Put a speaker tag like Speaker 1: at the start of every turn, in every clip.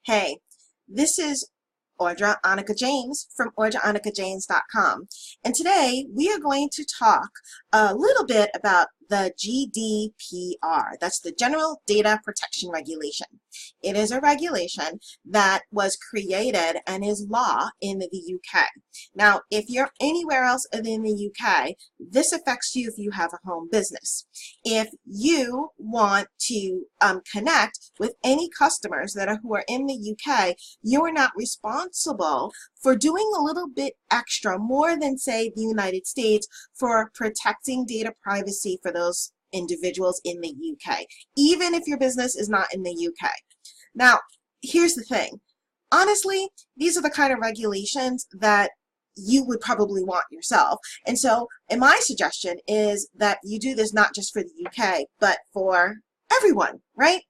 Speaker 1: Hey, this is Audra Annika James from AudraAnnikaJames.com. And today we are going to talk a little bit about the GDPR. That's the General Data Protection Regulation. It is a regulation that was created and is law in the UK. Now, if you're anywhere else in the UK, this affects you if you have a home business. If you want to connect with any customers who are in the UK, you are not responsible for doing a little bit extra, more than, say, the United States, for protecting data privacy for those individuals in the UK, even if your business is not in the UK. Now, here's the thing. Honestly, these are the kind of regulations that you would probably want yourself. And so, and my suggestion is that you do this not just for the UK, but for everyone, right?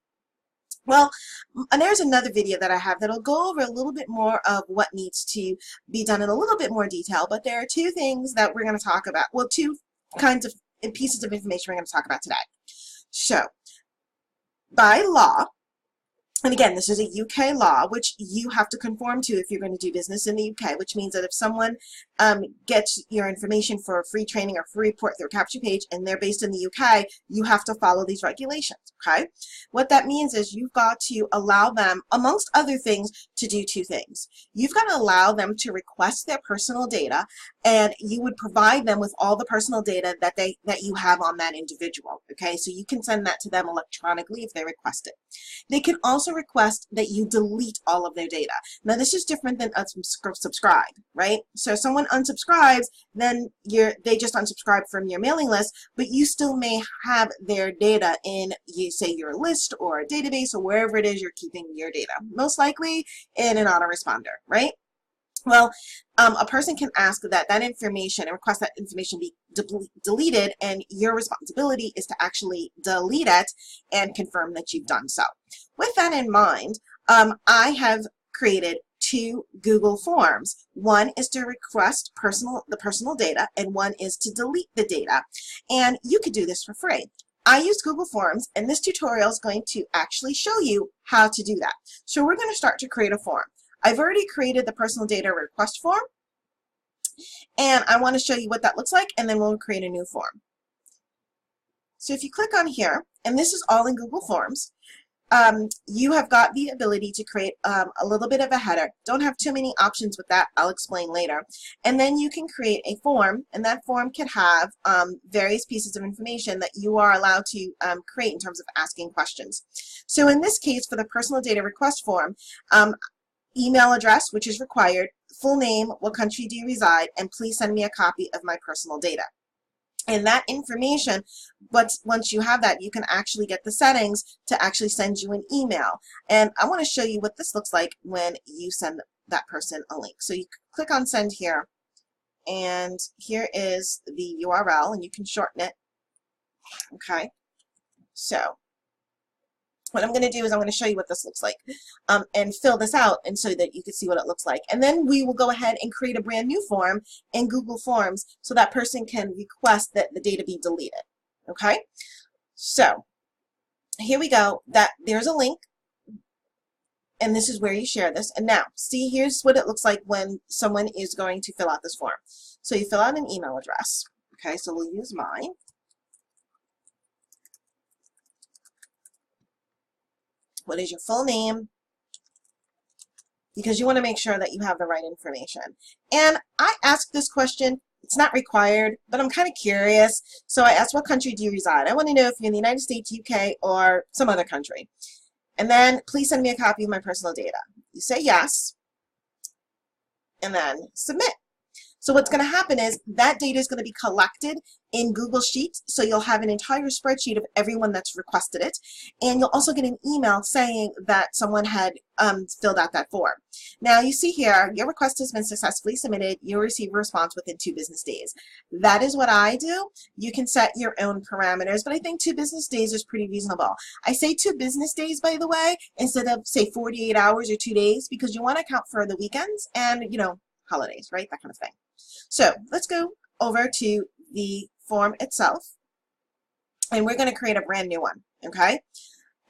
Speaker 1: Well, and there's another video that I have that'll go over a little bit more of what needs to be done in a little bit more detail, but there are two things that we're going to talk about. Well, two kinds of pieces of information we're going to talk about today. So, by law, and again, this is a UK law, which you have to conform to if you're going to do business in the UK, which means that if someone gets your information for a free training or free report through a capture page and they're based in the UK, you have to follow these regulations, okay? What that means is you've got to allow them, amongst other things, to do two things. You've got to allow them to request their personal data, and you would provide them with all the personal data that you have on that individual, okay? So you can send that to them electronically if they request it. They can also request that you delete all of their data. Now, this is different than unsubscribe, right? So if someone unsubscribes, then they just unsubscribe from your mailing list, but you still may have their data in, say, your list or a database or wherever it is you're keeping your data, most likely in an autoresponder, right? Well, a person can ask that information and request that information be deleted, and your responsibility is to actually delete it and confirm that you've done so. With that in mind, I have created two Google Forms. One is to request the personal data, and one is to delete the data. And you could do this for free. I use Google Forms, and this tutorial is going to actually show you how to do that. So we're going to start to create a form. I've already created the personal data request form, and I want to show you what that looks like, and then we'll create a new form. So if you click on here, and this is all in Google Forms, you have got the ability to create a little bit of a header. Don't have too many options with that. I'll explain later. And then you can create a form, and that form can have various pieces of information that you are allowed to create in terms of asking questions. So in this case, for the personal data request form, email address, which is required, full name, what country do you reside, and please send me a copy of my personal data. And that information, once you have that, you can actually get the settings to actually send you an email. And I want to show you what this looks like when you send that person a link. So you click on send here, and here is the URL, and you can shorten it. Okay, so what I'm going to do is I'm going to show you what this looks like and fill this out, and so that you can see what it looks like. And then we will go ahead and create a brand new form in Google Forms so that person can request that the data be deleted. Okay? So here we go. There's a link, and this is where you share this. And now, see, here's what it looks like when someone is going to fill out this form. So you fill out an email address. Okay, so we'll use mine. What is your full name? Because you want to make sure that you have the right information. And I asked this question. It's not required, but I'm kind of curious. So I asked, what country do you reside? I want to know if you're in the United States, UK, or some other country. And then, please send me a copy of my personal data. You say yes, and then submit. So what's going to happen is that data is going to be collected in Google Sheets, so you'll have an entire spreadsheet of everyone that's requested it, and you'll also get an email saying that someone had filled out that form. Now you see here, your request has been successfully submitted. You'll receive a response within 2 business days. That is what I do. You can set your own parameters, but I think 2 business days is pretty reasonable. I say 2 business days, by the way, instead of, say, 48 hours or 2 days, because you want to account for the weekends and, you know, holidays, right? That kind of thing. So let's go over to the form itself, and we're going to create a brand new one, okay?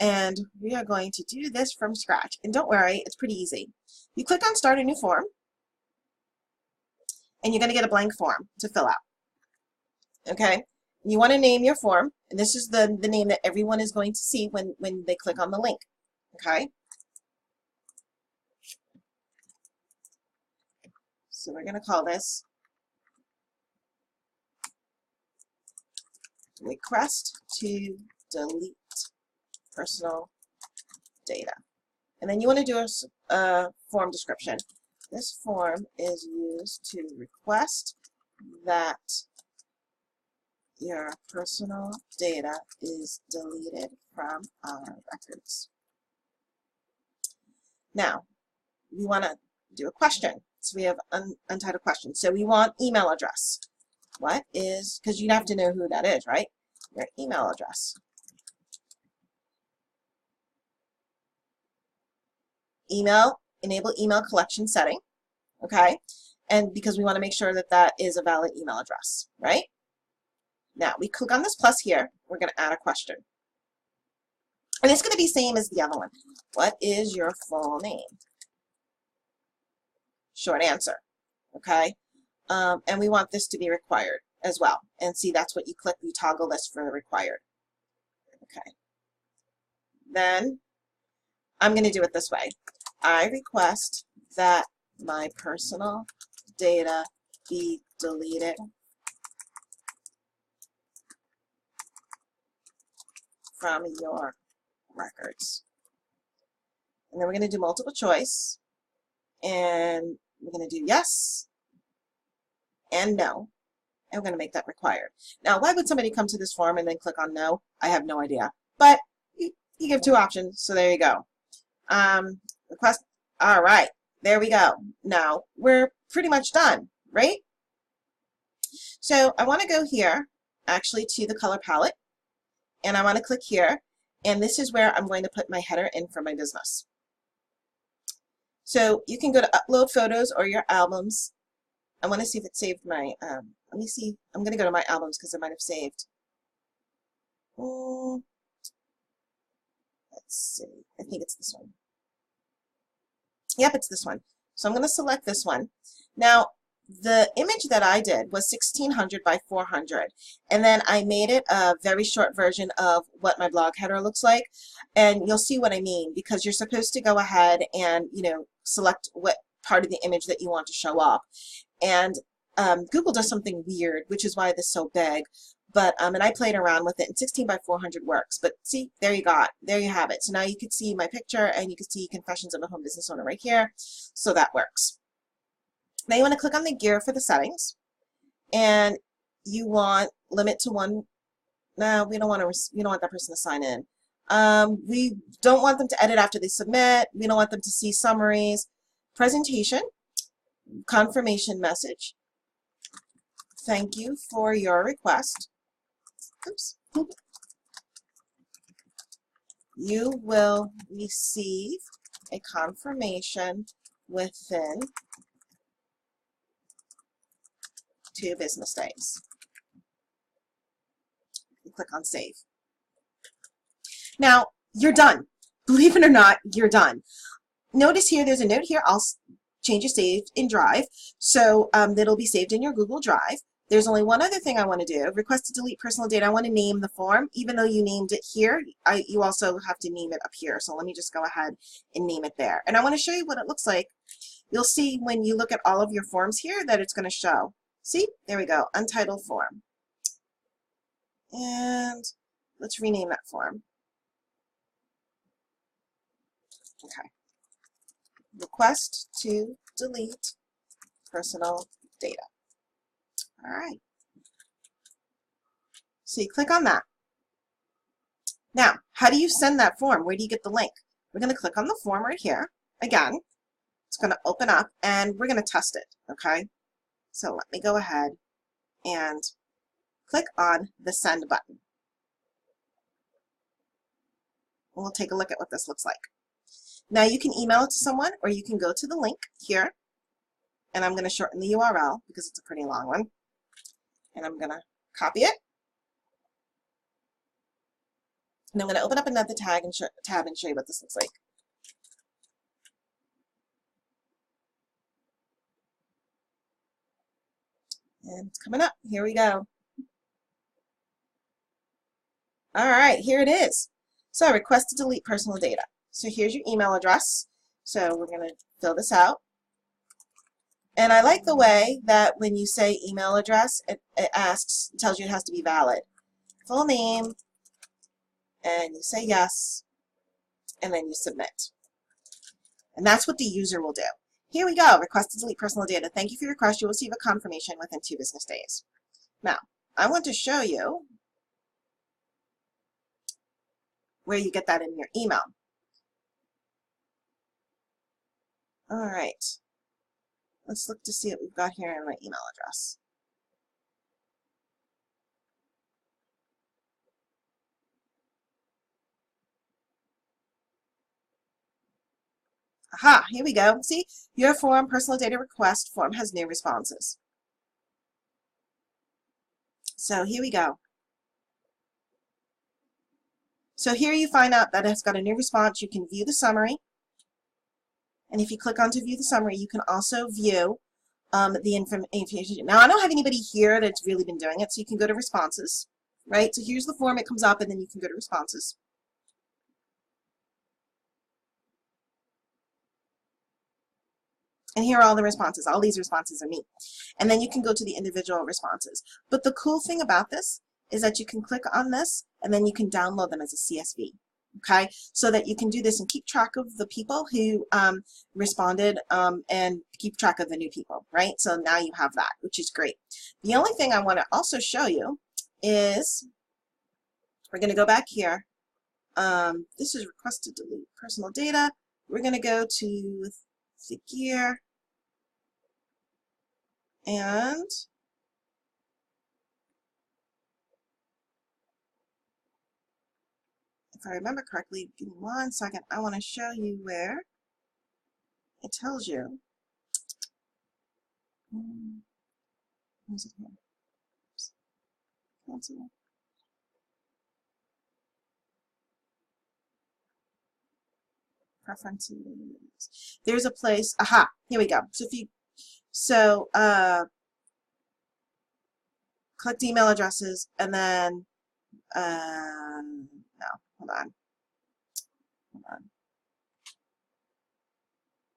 Speaker 1: And we are going to do this from scratch. And don't worry, it's pretty easy. You click on Start a New Form, and you're going to get a blank form to fill out. Okay? You want to name your form, and this is the name that everyone is going to see when they click on the link. Okay? So we're going to call this Request to Delete Personal Data. And then you want to do a form description. This form is used to request that your personal data is deleted from our records. Now, we want to do a question. So we have untitled question. So we want email address. What is, because you have to know who that is, right? Your email address. Enable email collection setting, okay? And because we want to make sure that that is a valid email address, right? Now, we click on this plus here. We're going to add a question. And it's going to be same as the other one. What is your full name? Short answer, okay? And we want this to be required as well. And see, that's what you click. You toggle this for required. Okay. Then I'm going to do it this way. I request that my personal data be deleted from your records. And then we're going to do multiple choice. And we're going to do yes and no. And we're going to make that required. Now, why would somebody come to this form and then click on no? I have no idea. But you give two options, so there you go. Request. All right, there we go. Now, we're pretty much done, right? So I want to go here, actually, to the color palette. And I want to click here. And this is where I'm going to put my header in for my business. So you can go to upload photos or your albums. I want to see if it saved my, let me see. I'm going to go to my albums because I might have saved. Let's see. I think it's this one. Yep, it's this one. So I'm going to select this one. Now, the image that I did was 1600 by 400. And then I made it a very short version of what my blog header looks like. And you'll see what I mean, because you're supposed to go ahead and, select what part of the image that you want to show up. And Google does something weird, which is why this is so big. But and I played around with it, and 16 by 400 works. But see, there you have it. So now you can see my picture, and you can see Confessions of a Home Business Owner right here. So that works. Now you want to click on the gear for the settings, and you want limit to one. No, we don't want that person to sign in. We don't want them to edit after they submit. We don't want them to see summaries. Presentation, confirmation message. Thank you for your request. Oops. You will receive a confirmation within 2 business days. You click on save. Now, you're done. Believe it or not, you're done. Notice here, there's a note here. I'll change it saved in Drive. So that'll be saved in your Google Drive. There's only one other thing I want to do. Request to delete personal data. I want to name the form. Even though you named it here, you also have to name it up here. So let me just go ahead and name it there. And I want to show you what it looks like. You'll see when you look at all of your forms here that it's going to show. See? There we go. Untitled form. And let's rename that form. Okay. Request to delete personal data. All right. So you click on that. Now, how do you send that form? Where do you get the link? We're going to click on the form right here. Again, it's going to open up, and we're going to test it, okay? So let me go ahead and click on the send button. And we'll take a look at what this looks like. Now you can email it to someone, or you can go to the link here, and I'm going to shorten the URL because it's a pretty long one. And I'm going to copy it. And I'm going to open up another tab and show you what this looks like. And it's coming up. Here we go. All right, here it is. So request to delete personal data. So here's your email address. So we're going to fill this out. And I like the way that when you say email address, it tells you it has to be valid. Full name, and you say yes, and then you submit. And that's what the user will do. Here we go. Request to delete personal data. Thank you for your request. You will receive a confirmation within 2 business days. Now, I want to show you where you get that in your email. All right. Let's look to see what we've got here in my email address. Aha, here we go. See, your form, personal data request form has new responses. So here we go. So here you find out that it's got a new response. You can view the summary. And if you click on to view the summary, you can also view the information. Now, I don't have anybody here that's really been doing it, so you can go to responses, right? So here's the form. It comes up, and then you can go to responses. And here are all the responses. All these responses are me. And then you can go to the individual responses. But the cool thing about this is that you can click on this, and then you can download them as a CSV. Okay, so that you can do this and keep track of the people who responded and keep track of the new people, right? So now you have that, which is great. The only thing I want to also show you is, we're going to go back here. This is request to delete personal data. We're going to go to the gear, and if I remember correctly, give me 1 second. I want to show you where it tells you. Where's it here? Oops. Cancel. Preferences. There's a place. Aha. Here we go. So if you click the email addresses, and then no, hold on.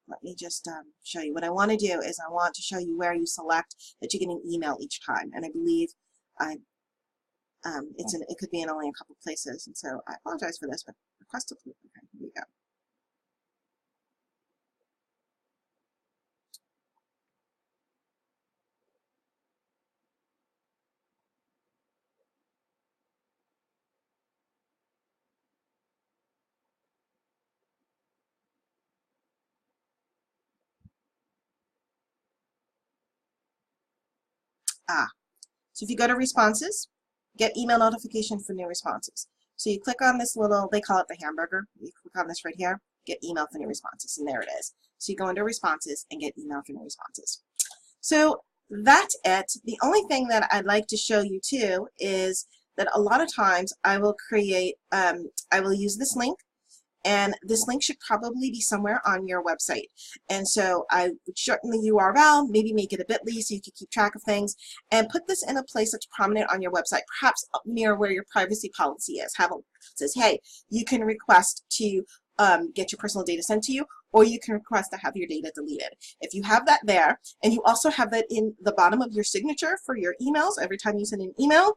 Speaker 1: Let me just show you. What I want to do is I want to show you where you select that you get an email each time. And I believe it could be in only a couple places. And so I apologize for this, but request to delete. Okay, here we go. So if you go to responses, get email notification for new responses. So you click on this little, they call it the hamburger. You click on this right here, get email for new responses, and there it is. So you go into responses and get email for new responses. So that's it. The only thing that I'd like to show you too is that a lot of times I will create, I will use this link. And this link should probably be somewhere on your website. And so I would shorten the URL, maybe make it a bit.ly so you can keep track of things, and put this in a place that's prominent on your website, perhaps up near where your privacy policy is. Have a says, hey, you can request to get your personal data sent to you, or you can request to have your data deleted. If you have that there, and you also have that in the bottom of your signature for your emails, every time you send an email,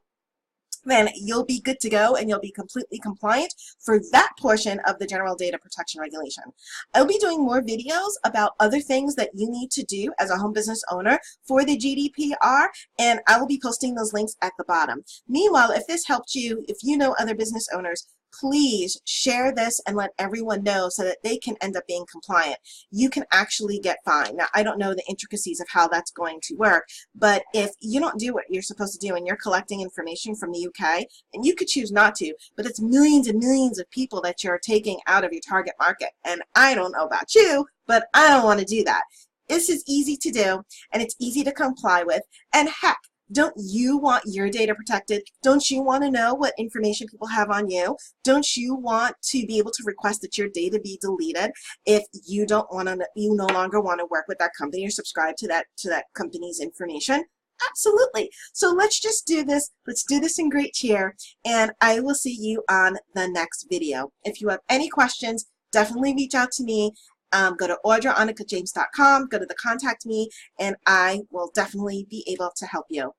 Speaker 1: then you'll be good to go and you'll be completely compliant for that portion of the General Data Protection Regulation. I'll be doing more videos about other things that you need to do as a home business owner for the GDPR, and I will be posting those links at the bottom. Meanwhile, if this helped you, if you know other business owners, please share this and let everyone know so that they can end up being compliant. You can actually get fined. Now, I don't know the intricacies of how that's going to work, but if you don't do what you're supposed to do and you're collecting information from the UK, and you could choose not to, but it's millions and millions of people that you're taking out of your target market. And I don't know about you, but I don't want to do that. This is easy to do, and it's easy to comply with, and heck, Don't you want your data protected? Don't you want to know what information people have on you? Don't you want to be able to request that your data be deleted if you don't want to, you no longer want to work with that company or subscribe to that company's information? Absolutely. So let's just do this. Let's do this in great cheer, and I will see you on the next video. If you have any questions, definitely reach out to me. Go to AudraAnicaJames.com, go to the contact me, and I will definitely be able to help you.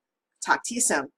Speaker 1: Talk to you soon.